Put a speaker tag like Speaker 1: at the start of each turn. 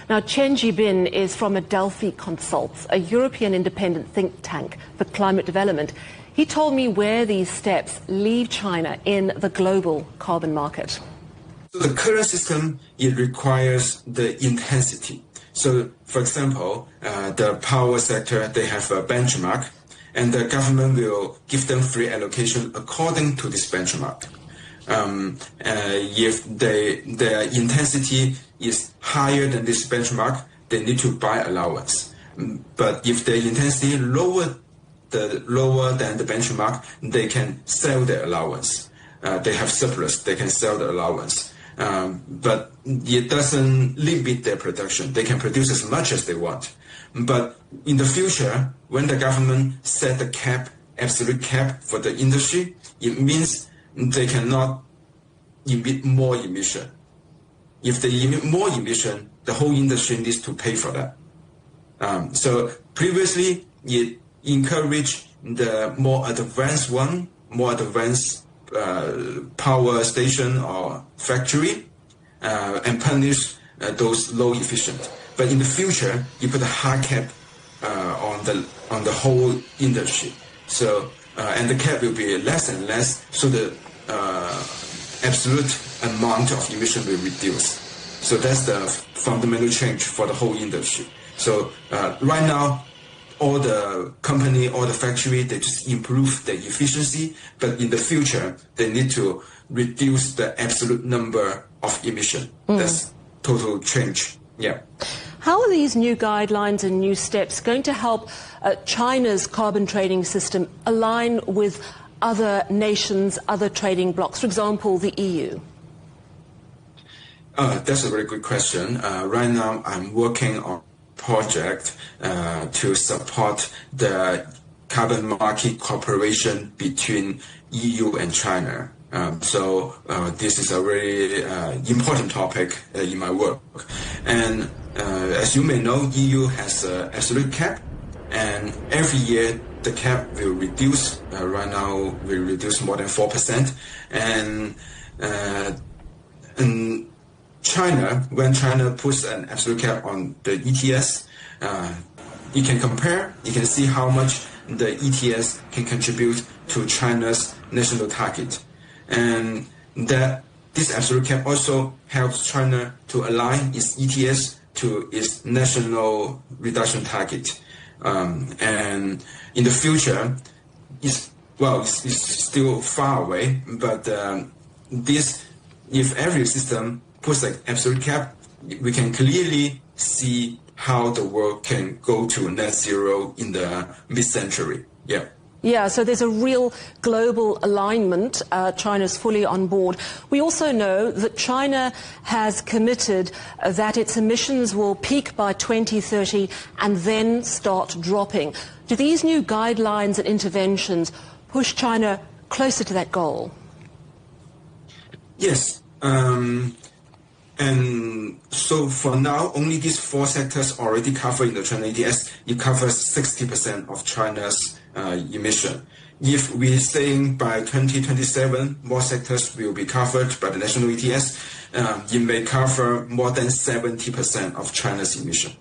Speaker 1: Now, Chen Zhibin is from Adelphi Consults, a European independent think tank for climate development. He told me where these steps leave China in the global carbon market.
Speaker 2: So the current system, it requires the intensity. So, for example, the power sector, they have a benchmark, and the government will give them free allocation according to this benchmark. If their intensity is higher than this benchmark, they need to buy allowance. But if their intensity lower than the benchmark, they can sell their allowance. They have surplus, they can sell the allowance. But it doesn't limit their production. They can produce as much as they want. But in the future, when the government set the cap, absolute cap for the industry, it means they cannot emit more emission. If they emit more emission, the whole industry needs to pay for that. So previously, it encouraged the more advanced power station or factory and punish those low efficient. But in the future, you put a hard cap on the whole industry. So and the cap will be less and less, so the absolute amount of emission will reduce. So that's the fundamental change for the whole industry. So right now, all the company, all the factory, they just improve the efficiency, but in the future, they need to reduce the absolute number of emission. That's total change. Yeah.
Speaker 1: How are these new guidelines and new steps going to help China's carbon trading system align with other nations, other trading blocs, for example, the EU?
Speaker 2: That's a very good question. Right now, I'm working on a project to support the carbon market cooperation between EU and China. So this is a very important topic in my work. And as you may know, EU has an absolute cap, and every year the cap will reduce. Right now, will reduce more than 4%. And China, when China puts an absolute cap on the ETS, you can compare, you can see how much the ETS can contribute to China's national target. And that this absolute cap also helps China to align its ETS to its national reduction target. And in the future, it's still far away, but if every system puts an absolute cap, we can clearly see how the world can go to net zero in the mid-century. Yeah.
Speaker 1: Yeah, so there's a real global alignment. China's fully on board. We also know that China has committed that its emissions will peak by 2030 and then start dropping. Do these new guidelines and interventions push China closer to that goal?
Speaker 2: Yes. And so for now, only these four sectors already covered in the China ETS. It covers 60% of China's emission. If we're saying by 2027, more sectors will be covered by the national ETS, it may cover more than 70% of China's emission.